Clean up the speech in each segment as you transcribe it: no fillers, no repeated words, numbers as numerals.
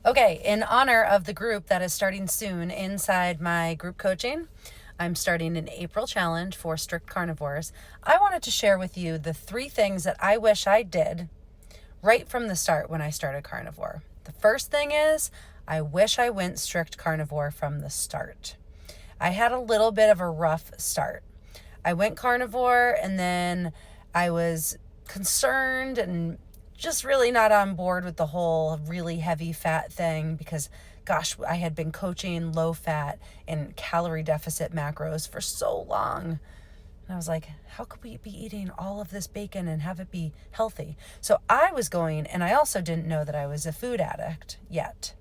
Okay, in honor of the group that is starting soon inside my group coaching, I'm starting an April challenge for strict carnivores. I wanted to share with you the 3 things that I wish I did right from the start when I started carnivore. The first thing is, I wish I went strict carnivore from the start. I had a little bit of a rough start. I went carnivore and then I was concerned and just really not on board with the whole really heavy fat thing because, gosh, I had been coaching low fat and calorie deficit macros for so long. And I was like, how could we be eating all of this bacon and have it be healthy? So I was going, and I also didn't know that I was a food addict yet.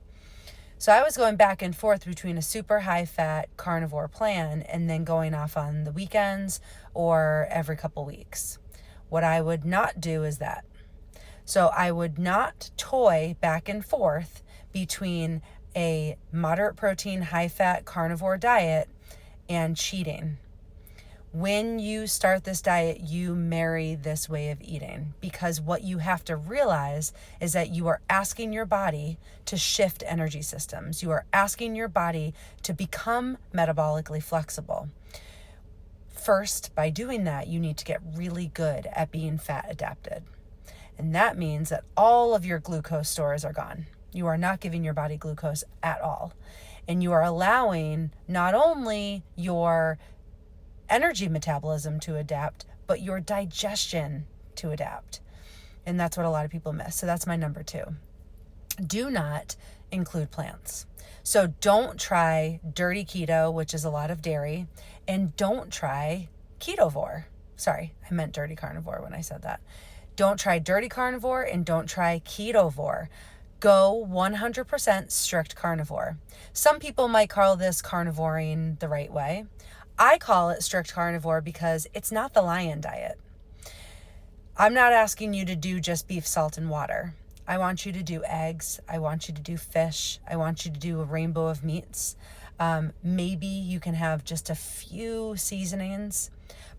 So I was going back and forth between a super high fat carnivore plan and then going off on the weekends or every couple weeks. What I would not do is that. So I would not toy back and forth between a moderate protein, high fat carnivore diet and cheating. When you start this diet, you marry this way of eating, because what you have to realize is that you are asking your body to shift energy systems. You are asking your body to become metabolically flexible. First, by doing that, you need to get really good at being fat adapted. And that means that all of your glucose stores are gone. You are not giving your body glucose at all. And you are allowing not only your energy metabolism to adapt, but your digestion to adapt. And that's what a lot of people miss. So that's my number 2. Do not include plants. So don't try dirty keto, which is a lot of dairy, and don't try ketovore. Sorry, I meant dirty carnivore when I said that. Don't try dirty carnivore and don't try ketovore. Go 100% strict carnivore. Some people might call this carnivoring the right way. I call it strict carnivore because it's not the lion diet. I'm not asking you to do just beef, salt, and water. I want you to do eggs. I want you to do fish. I want you to do a rainbow of meats. Maybe you can have just a few seasonings,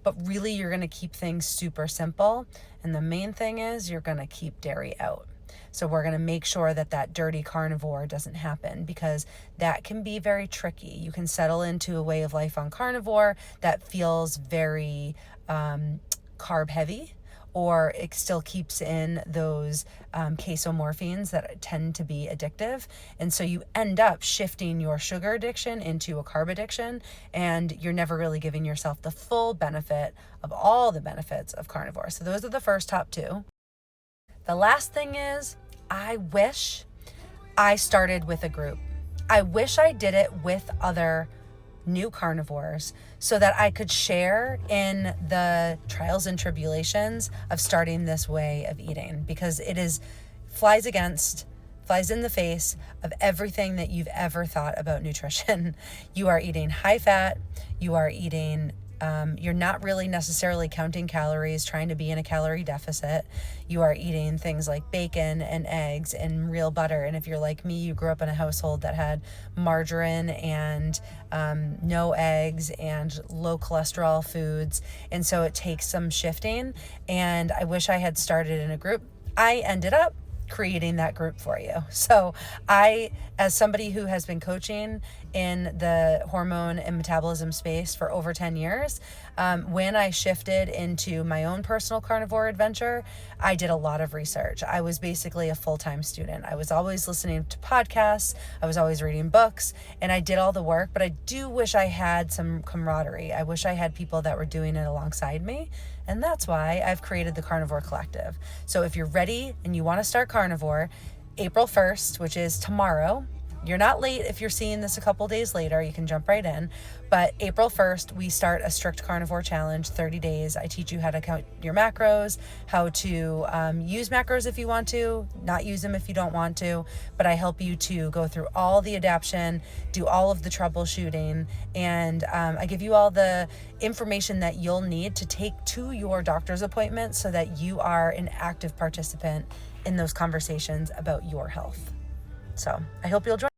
but really you're going to keep things super simple. And the main thing is you're going to keep dairy out. So we're going to make sure that that dirty carnivore doesn't happen, because that can be very tricky. You can settle into a way of life on carnivore that feels very carb heavy, or it still keeps in those casomorphines that tend to be addictive. And so you end up shifting your sugar addiction into a carb addiction, and you're never really giving yourself the full benefit of all the benefits of carnivore. So those are the first top 2. The last thing is, I wish I started with a group. I wish I did it with other new carnivores so that I could share in the trials and tribulations of starting this way of eating, because it flies in the face of everything that you've ever thought about nutrition. You are eating high fat, you are eating you're not really necessarily counting calories, trying to be in a calorie deficit. You are eating things like bacon and eggs and real butter. And if you're like me, you grew up in a household that had margarine and no eggs and low cholesterol foods. And so it takes some shifting. And I wish I had started in a group. I ended up creating that group for you. So I, as somebody who has been coaching in the hormone and metabolism space for over 10 years, when I shifted into my own personal carnivore adventure, I did a lot of research. I was basically a full-time student. I was always listening to podcasts. I was always reading books, and I did all the work, but I do wish I had some camaraderie. I wish I had people that were doing it alongside me. And that's why I've created the Carnivore Collective. So if you're ready and you want to start carnivore, April 1st, which is tomorrow, you're not late if you're seeing this a couple days later, you can jump right in. But April 1st, we start a strict carnivore challenge, 30 days. I teach you how to count your macros, how to use macros if you want to, not use them if you don't want to. But I help you to go through all the adaptation, do all of the troubleshooting, and I give you all the information that you'll need to take to your doctor's appointment so that you are an active participant in those conversations about your health. So I hope you'll join.